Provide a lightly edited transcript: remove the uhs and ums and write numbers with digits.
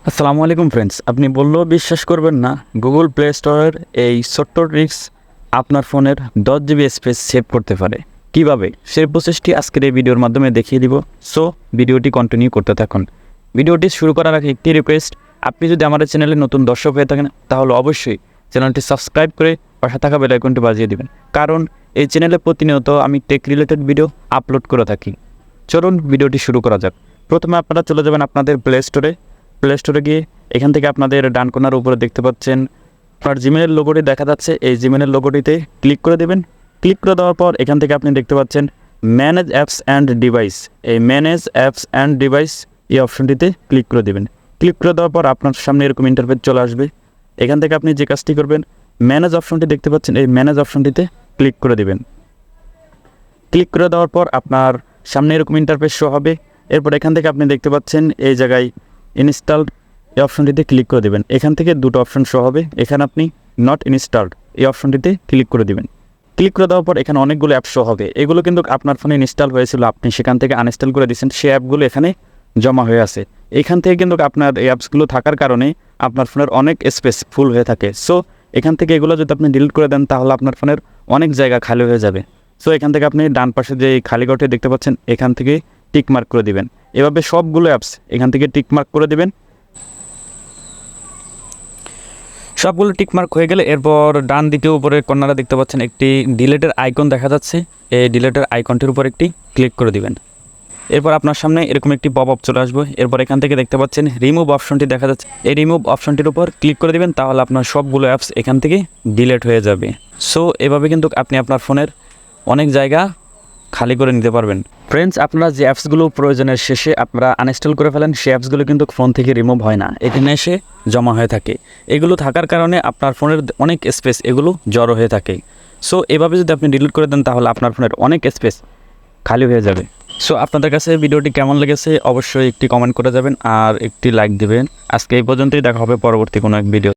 আসসালামু আলাইকুম ফ্রেন্ডস, আপনি বললেও বিশ্বাস করবেন না, গুগল প্লে স্টোরের এই ছোট্ট ট্রিক্স আপনার ফোনের 10 GB স্পেস সেভ করতে পারে। কিভাবে সেই প্রসেসটি আজকের এই ভিডিওর মাধ্যমে দেখিয়ে দিব। সো ভিডিওটি কন্টিনিউ করতে থাকুন। ভিডিওটি শুরু করার আগে একটি রিকোয়েস্ট, আপনি যদি আমাদের চ্যানেলে নতুন দর্শক হয়ে থাকেন তাহলে অবশ্যই চ্যানেলটি সাবস্ক্রাইব করে পাশে থাকা বেল আইকনটি বাজিয়ে দিবেন, কারণ এই চ্যানেলে প্রতিনিয়ত আমি টেক রিলেটেড ভিডিও আপলোড করে থাকি। চলুন ভিডিওটি শুরু করা যাক। প্রথমে আপনারা চলে যাবেন আপনাদের প্লে স্টোরে গিয়ে এখান থেকে আপনাদের ডান কোণার উপরে দেখতে পাচ্ছেন আপনার জিমেলের লোগোটি দেখা যাচ্ছে। এই জিমেলের লোগোটিতে ক্লিক করে দেবেন। ক্লিক করে দেওয়ার পর এখান থেকে আপনি দেখতে পাচ্ছেন ম্যানেজ অ্যাপস অ্যান্ড ডিভাইস। এই ম্যানেজ অ্যাপস অ্যান্ড ডিভাইস এই অপশনটিতে ক্লিক করে দেবেন। ক্লিক করে দেওয়ার পর আপনার সামনে এরকম ইন্টারফেস চলে আসবে। এখান থেকে আপনি যে কাজটি করবেন, ম্যানেজ অপশনটি দেখতে পাচ্ছেন, এই ম্যানেজ অপশনটিতে ক্লিক করে দেবেন। ক্লিক করে দেওয়ার পর আপনার সামনে এরকম ইন্টারফেস শো হবে। এরপর এখান থেকে আপনি দেখতে পাচ্ছেন এই জায়গায় ইনস্টলড এই অপশনটিতে ক্লিক করে দেবেন। এখান থেকে দুটো অপশন শো হবে, এখানে আপনি নট ইনস্টলড এই অপশনটিতে ক্লিক করে দেবেন। ক্লিক করে দেওয়ার পর এখানে অনেকগুলো অ্যাপ শো হবে। এগুলো কিন্তু আপনার ফোনে ইনস্টল হয়েছিল, আপনি সেখান থেকে আনইনস্টল করে দিয়েছেন, সেই অ্যাপগুলো এখানে জমা হয়ে আছে। এখান থেকে কিন্তু আপনার এই অ্যাপসগুলো থাকার কারণে আপনার ফোনের অনেক স্পেস ফুল হয়ে থাকে। সো এখান থেকে এগুলো যদি আপনি ডিলিট করে দেন তাহলে আপনার ফোনের অনেক জায়গা খালি হয়ে যাবে। সো এখান থেকে আপনি ডান পাশে যে খালি ঘরটি দেখতে পাচ্ছেন এখান থেকে টিক মার্ক করে দিবেন। এভাবে সবগুলো অ্যাপস এখান থেকে টিক মার্ক করে দিবেন। সবগুলো টিকমার্ক হয়ে গেলে এরপর ডান দিকে উপরে কর্নারে দেখতে পাচ্ছেন একটি ডিলেটের আইকন দেখা যাচ্ছে। এই ডিলেটের আইকনটির উপর একটি ক্লিক করে দিবেন। এরপর আপনার সামনে এরকম একটি পপ আপ চলে আসবে। এরপর এখান থেকে দেখতে পাচ্ছেন রিমুভ অপশনটি দেখা যাচ্ছে, এই রিমুভ অপশনটির উপর ক্লিক করে দিবেন, তাহলে আপনার সবগুলো অ্যাপস এখান থেকে ডিলেট হয়ে যাবে। সো এভাবে কিন্তু আপনি আপনার ফোনের অনেক জায়গা খালি করে নিতে পারবেন। ফ্রেন্ডস, আপনারা যে অ্যাপসগুলো প্রয়োজনের শেষে আপনারা আনইনস্টল করে ফেলেন, সেই অ্যাপসগুলো কিন্তু ফোন থেকে রিমুভ হয় না, এখানে এসে জমা হয়ে থাকে। এগুলো থাকার কারণে আপনার ফোনের অনেক স্পেস এগুলো জড়ো হয়ে থাকে। সো এভাবে যদি আপনি ডিলিট করে দেন তাহলে আপনার ফোনের অনেক স্পেস খালি হয়ে যাবে। সো আপনাদের কাছে ভিডিওটি কেমন লেগেছে অবশ্যই একটি কমেন্ট করে যাবেন আর একটি লাইক দেবেন। আজকে এই পর্যন্তই, দেখা হবে পরবর্তী কোনো এক ভিডিও।